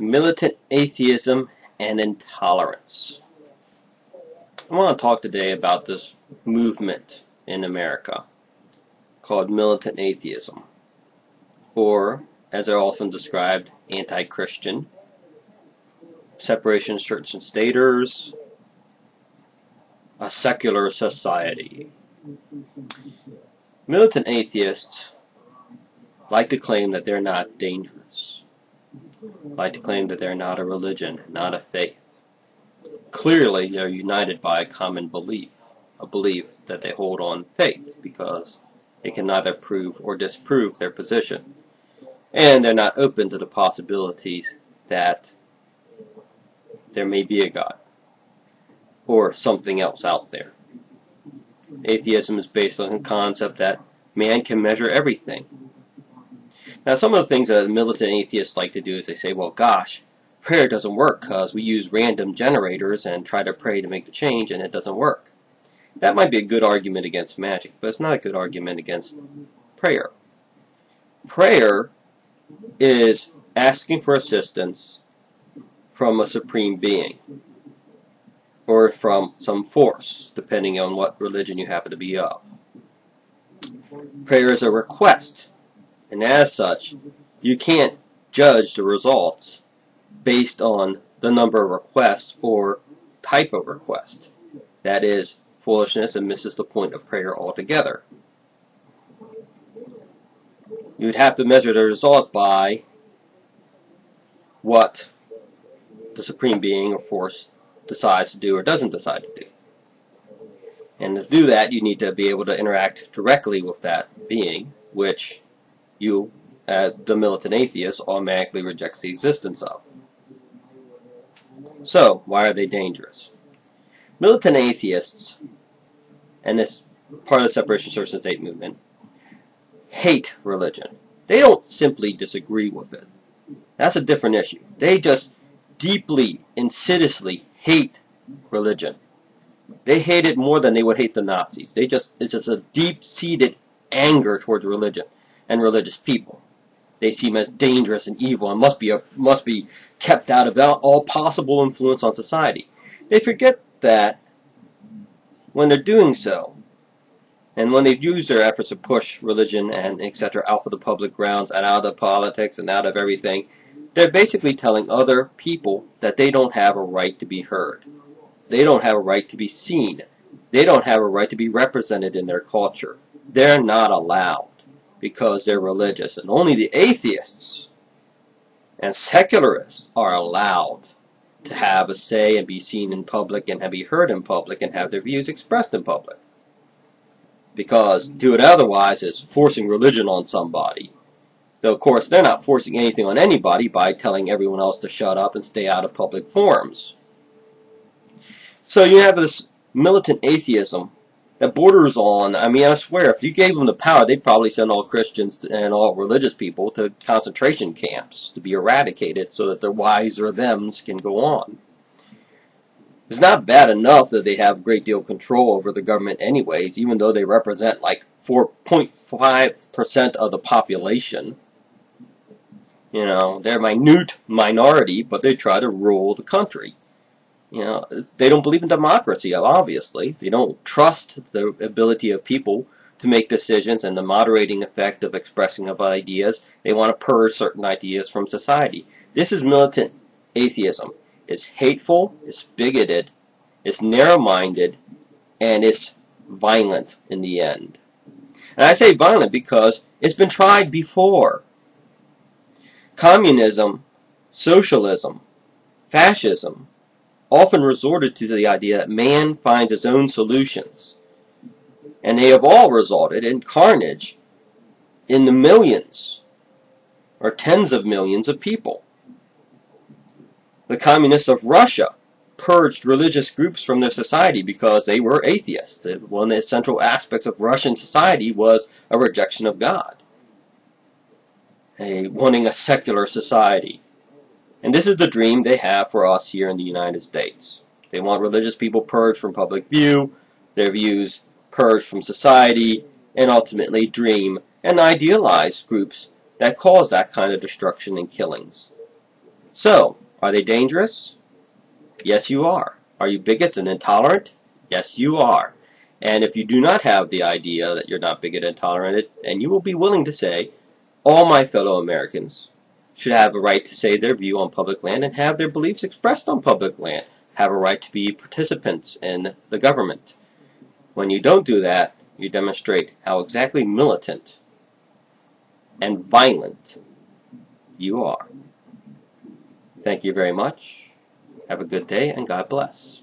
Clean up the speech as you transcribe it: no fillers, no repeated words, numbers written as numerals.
Militant atheism and intolerance. I want to talk today about this movement in America called militant atheism, or, as they're often described, anti-Christian, separation of church and staters, a secular society. Militant atheists like to claim that they're not dangerous, like to claim that they're not a religion, not a faith. Clearly, they're united by a common belief, a belief that they hold on faith because they can neither prove or disprove their position. And they're not open to the possibilities that there may be a God or something else out there. Atheism is based on the concept that man can measure everything. Now, some of the things that militant atheists like to do is they say, well, gosh, prayer doesn't work because we use random generators and try to pray to make the change and it doesn't work. That might be a good argument against magic, but it's not a good argument against prayer. Prayer is asking for assistance from a supreme being or from some force, depending on what religion you happen to be of. Prayer is a request, and as such, you can't judge the results based on the number of requests or type of request. That is foolishness and misses the point of prayer altogether. You'd have to measure the result by what the supreme being or force decides to do or doesn't decide to do. And to do that, you need to be able to interact directly with that being, which you, the militant atheist, automatically rejects the existence of. So, why are they dangerous? Militant atheists, and this part of the separation of church and state movement, hate religion. They don't simply disagree with it. That's a different issue. They just deeply, insidiously hate religion. They hate it more than they would hate the Nazis. It's just a deep-seated anger towards religion and religious people. They see them as dangerous and evil and must be kept out of all possible influence on society. They forget that when they're doing so, and when they've used their efforts to push religion and etc. out of the public grounds and out of politics and out of everything, they're basically telling other people that they don't have a right to be heard. They don't have a right to be seen. They don't have a right to be represented in their culture. They're not allowed because they're religious. And only the atheists and secularists are allowed to have a say and be seen in public and be heard in public and have their views expressed in public. Because to do it otherwise is forcing religion on somebody. Though, of course, they're not forcing anything on anybody by telling everyone else to shut up and stay out of public forums. So you have this militant atheism that borders on, I mean, I swear, if you gave them the power, they'd probably send all Christians and all religious people to concentration camps to be eradicated so that the wiser thems can go on. It's not bad enough that they have a great deal of control over the government anyways, even though they represent like 4.5% of the population. You know, they're a minute minority, but they try to rule the country. You know, they don't believe in democracy, obviously. They don't trust the ability of people to make decisions and the moderating effect of expressing of ideas. They want to purge certain ideas from society. This is militant atheism. It's hateful, it's bigoted, it's narrow-minded, and it's violent in the end. And I say violent because it's been tried before. Communism, socialism, fascism often resorted to the idea that man finds his own solutions. And they have all resulted in carnage in the millions or tens of millions of people. The communists of Russia purged religious groups from their society because they were atheists. One of the central aspects of Russian society was a rejection of God, wanting a secular society. And this is the dream they have for us here in the United States. They want religious people purged from public view, their views purged from society, and ultimately dream and idealize groups that cause that kind of destruction and killings. So, are they dangerous? Yes, you are. Are you bigots and intolerant? Yes, you are. And if you do not have the idea that you're not bigoted and intolerant, and you will be willing to say, all my fellow Americans should have a right to say their view on public land and have their beliefs expressed on public land, have a right to be participants in the government. When you don't do that, you demonstrate how exactly militant and violent you are. Thank you very much. Have a good day, and God bless.